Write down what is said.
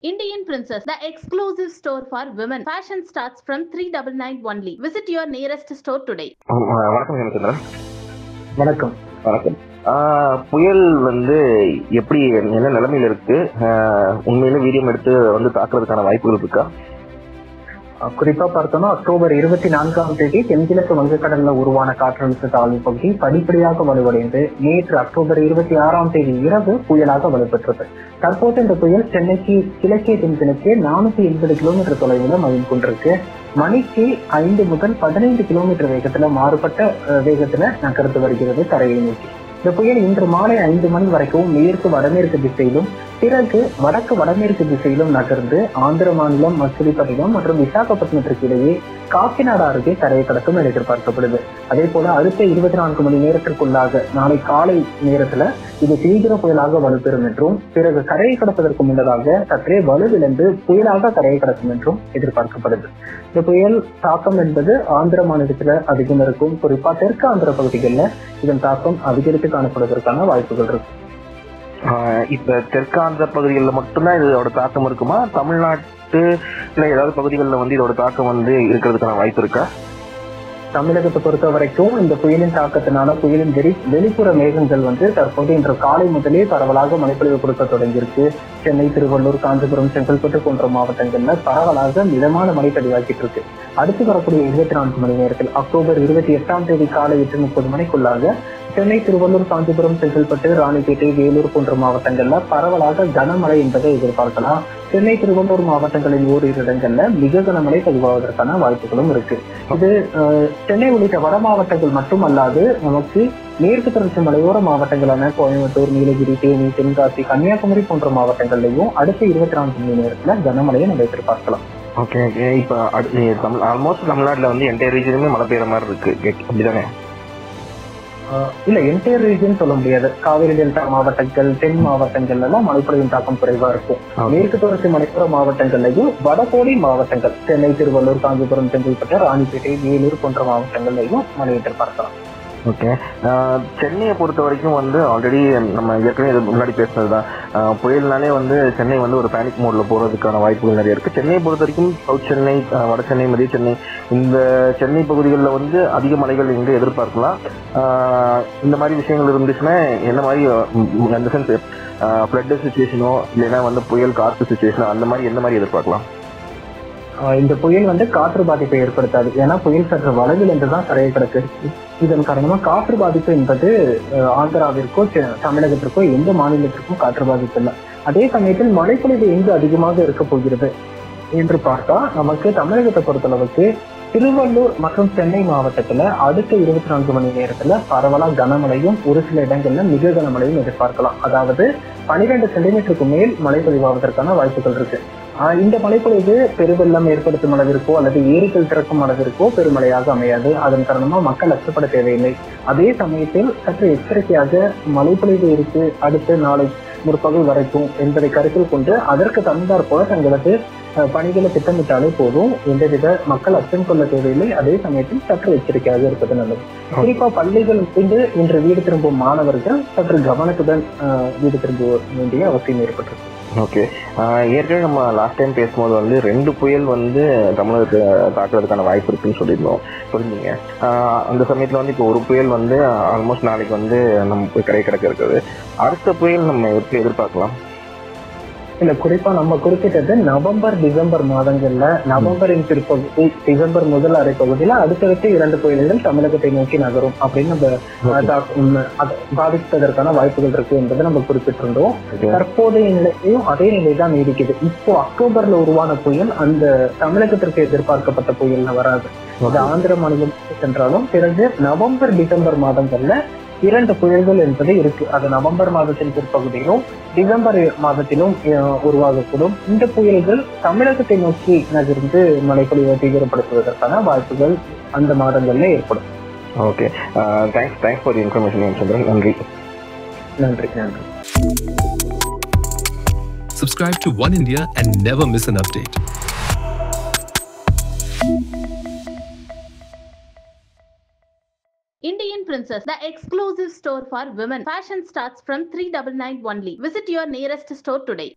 Indian Princess, the exclusive store for women. Fashion starts from 399 only. Visit your nearest store today. வணக்கம் ஹேமச்சந்திரன். வணக்கம். வணக்கம். புயல் எப்படி என்ன நிலைமையில இருக்கு? உண்மையில வீரியம் எடுத்து தாக்குறதுக்கான வாய்ப்புகள் இருக்கா? குறிப்பா பார்த்தோம்னா அக்டோபர் 24 தென்கிழக்கு வங்கக்கடல்ல உருவான காற்றழுத்த தாழ்வு பகுதி படிப்படியாக வலுவடைந்து நேற்று அக்டோபர் 26 இரவு புயலாக வலுப்பெற்றது. தற்போது இந்த புயல் சென்னைக்கு கிழக்கே தென்கிழக்கே 480 கிலோமீட்டர் தொலைவில் மையம் கொண்டிருக்கு. மணிக்கு 5 முதல் 15 கிலோமீட்டர் வேகத்துல மாறுபட்ட வேகத்துல நகர்ந்து வருகிறது கரையை நோக்கி. இந்த புயல் இன்று மாலை 5 மணி வரைக்கும் மேற்கு வடமேற்கு திசையிலும் பிறகு வடக்கு வடமேற்கு திசையிலும் நகர்ந்து ஆந்திர மாநிலம் மச்சிலிப்பட்டினம் மற்றும் விசாகப்பட்டினத்திற்கு இடையே காக்கிநாடா அருகே கரையை கடக்கும் என எதிர்பார்க்கப்படுது. அதே போல அடுத்த 24 மணி நேரத்திற்குள்ளாக நாளை காலை நேரத்துல இது தீவிர புயலாக வலுப்பெறும் என்றும் பிறகு கரையை கடப்பதற்கு முன்னதாக சற்றே வலுவிழந்து புயலாக கரையை கடக்கும் என்றும் எதிர்பார்க்கப்படுது. இந்த புயல் தாக்கம் என்பது ஆந்திர மாநிலத்துல அதிகம் இருக்கும். குறிப்பா தெற்கு ஆந்திர பகுதிகளில் இதன் தாக்கம் அதிகரித்து காணப்படுவதற்கான வாய்ப்புகள் இருக்கு. இப்ப தெற்காந்திர பகுதிகளில் மட்டும்தான் இதோட தாக்கம் இருக்குமா? தமிழ்நாட்டுல ஏதாவது பகுதிகளில் இதோட தாக்கம் இருக்கிறதுக்கான வாய்ப்பு இருக்கா? தமிழகத்தை பொறுத்த வரைக்கும் இந்த புயலின் தாக்கத்தினால புயலின் வெளிப்புற மேகங்கள் தற்போது இன்று காலை முதலே பரவலாக மழைப்பொழிவு கொடுக்க தொடங்கியிருக்கு. சென்னை, திருவள்ளூர், காஞ்சிபுரம், செங்கல்பட்டு போன்ற மாவட்டங்கள்ல பரவலாக மிதமான மழை பதிவாக்கிட்டு இருக்கு. அடுத்து வரக்கூடிய 24 மணி நேரத்தில் அக்டோபர் 28 காலை 8:30 மணிக்குள்ளாக சென்னை, திருவள்ளூர், காஞ்சிபுரம், செங்கல்பட்டு, ராணிப்பேட்டை, வேலூர் போன்ற மாவட்டங்கள்ல பரவலாக கனமழை என்பதை எதிர்பார்க்கலாம். சென்னை, திருவள்ளூர் மாவட்டங்களில் ஓரிரு இடங்கள்ல மிக கனமழை பதிவாவதற்கான வாய்ப்புகளும் இருக்கு. இது சென்னை உள்ளிட்ட வட மாவட்டங்கள் மட்டுமல்லாது நமக்கு மேற்கு தொடர்ச்சி மலையோர மாவட்டங்களான கோயம்புத்தூர், நீலகிரி, தேனி, தென்காசி, கன்னியாகுமரி போன்ற மாவட்டங்கள்லயும் அடுத்த 24 மணி நேரத்துல கனமழையை நம்ம எதிர்பார்க்கலாம். ஓகே, இப்ப ஆல்மோஸ்ட் தமிழ்நாட்டுல என்டையர் ரீஜனுமே மழை பெய்யற மாதிரி இருக்கு, அப்படிதானே? இல்ல, என்டையர் ரீஜன் சொல்ல முடியாது. காவிரி டெல்டா மாவட்டங்கள், தென் மாவட்டங்கள்ல எல்லாம் மழைப்பொழிவின் தாக்கம் குறைவா இருக்கும். மேற்கு தொடர்ச்சி மலைப்புற மாவட்டங்கள்லயும் வடகோடி மாவட்டங்கள் சென்னை, திருவள்ளூர், காஞ்சிபுரம், செங்கல்பட்டு, ராணிப்பேட்டை, வேலூர் போன்ற மாவட்டங்கள்லயும் மழை எதிர்பார்க்கலாம். ஓகே, சென்னையை பொறுத்த வரைக்கும் ஆல்ரெடி நம்ம ஏற்கனவே முன்னாடி பேசுனதுதான், புயல்னாலே சென்னை ஒரு பேனிக் மோட்ல போறதுக்கான வாய்ப்புகள் நிறைய இருக்கு. சென்னையை பொறுத்த வரைக்கும் சவுத் சென்னை, வட சென்னை, மத்திய சென்னை, இந்த சென்னை பகுதிகளில் அதிக மழைகள் எங்கே எதிர்பார்க்கலாம்? இந்த மாதிரி விஷயங்கள் இருந்துச்சுன்னா என்ன மாதிரி அந்த சென்ஸ் ஃப்ளட் சுச்சுவேஷனோ இல்லைன்னா புயல் காற்று சுச்சுவேஷனோ அந்த மாதிரி எந்த மாதிரி எதிர்பார்க்கலாம்? இந்த புயல் காற்று பாதிப்பை ஏற்படுத்தாது. ஏன்னா புயல் சற்று வளவில் என்றுதான் கரையை கிடக்கு. இதன் காரணமா காற்று பாதிப்பு என்பது ஆந்திராவிற்கோ தமிழகத்திற்கோ எந்த மாநிலத்திற்கும் காற்று பாதிப்பு இல்லை. அதே சமயத்தில் மழைப்பொழிவு எங்கு அதிகமாக இருக்க போகிறது என்று பார்த்தா நமக்கு தமிழகத்தை பொறுத்தளவுக்கு திருவள்ளூர் மற்றும் சென்னை மாவட்டத்துல அடுத்த 24 மணி நேரத்துல பரவலா கனமழையும் ஒரு சில இடங்கள்ல மிக கனமழையும் எதிர்பார்க்கலாம். அதாவது 12 சென்டிமீட்டருக்கு மேல் மழை பதிவாவதற்கான வாய்ப்புகள் இருக்கு. இந்த மழைப்பொழிவு பெருவெள்ளம் ஏற்படுத்தும் அளவிற்கோ அல்லது ஏரிகள் திறக்கும் அளவிற்கோ பெருமழையாக அமையாது. அதன் காரணமா மக்கள் அச்சப்பட தேவையில்லை. அதே சமயத்தில் சற்று எச்சரிக்கையாக மழைப்பொழிவு இருக்கு அடுத்து நாளை முற்பகல் வரைக்கும் என்பதை கருத்தில் கொண்டு அதற்கு தகுந்தாற் போல தங்களது பணிகளை திட்டமிட்டாலே போதும். எந்தவித மக்கள் அச்சம் கொள்ள தேவையில்லை. அதே சமயத்தில் சற்று எச்சரிக்கையாக இருப்பது நல்லது. குறிப்பா பள்ளிகள் இன்று வீடு திரும்பும் மாணவர்கள் சற்று கவனத்துடன் வீடு திரும்ப வேண்டிய அவசியம் ஏற்பட்டிருக்கு. ஓகே, ஏற்கனவே நம்ம லாஸ்ட் டைம் பேசும்போது 2 புயல் தமிழகத்தை தாக்குறதுக்கான வாய்ப்பு இருக்குன்னு சொல்லியிருந்தீங்க. அந்த சமயத்தில் இப்போ ஒரு புயல் ஆல்மோஸ்ட் நாளைக்கு நம்ம போய் கரை கிடக்க இருக்குது. அடுத்த புயல் நம்ம எப்படி எதிர்பார்க்கலாம்? இல்ல, குறிப்பா நம்ம குறிப்பிட்டது நவம்பர், டிசம்பர் மாதங்கள்ல நவம்பரின் பிற்பகுதி, டிசம்பர் முதல் அரை பகுதியில அடுத்தடுத்து 2 புயல்கள் தமிழகத்தை நோக்கி நகரும் அப்படின்னு நம்ம பாதிப்பதற்கான வாய்ப்புகள் இருக்கு என்பதை நம்ம குறிப்பிட்டிருந்தோம். தற்போதைய நிலையும் அதே நிலைதான் நீடிக்குது. இப்போ அக்டோபர்ல உருவான புயல் அந்த தமிழகத்திற்கு எதிர்பார்க்கப்பட்ட புயல்ல வராது. அது ஆந்திர மாநிலம் சென்றாலும் பிறகு நவம்பர், டிசம்பர் மாதங்கள்ல 2 புயல்கள் என்பது இருக்கு. அது நவம்பர் மாதத்தின் பிற்பகுதியிலும் டிசம்பர் மாதத்திலும் உருவாகக்கூடும். இந்த புயல்கள் தமிழகத்தை நோக்கி நகர்ந்து மழைப்பொழிவை தீவிரப்படுத்துவதற்கான வாய்ப்புகள் அந்த மாதங்கள்ல ஏற்படும். Okay, thanks for the information Chandran. நன்றி. Subscribe to One India and never miss an update. Indian Princess, the exclusive store for women. Fashion starts from 399 only. Visit your nearest store today.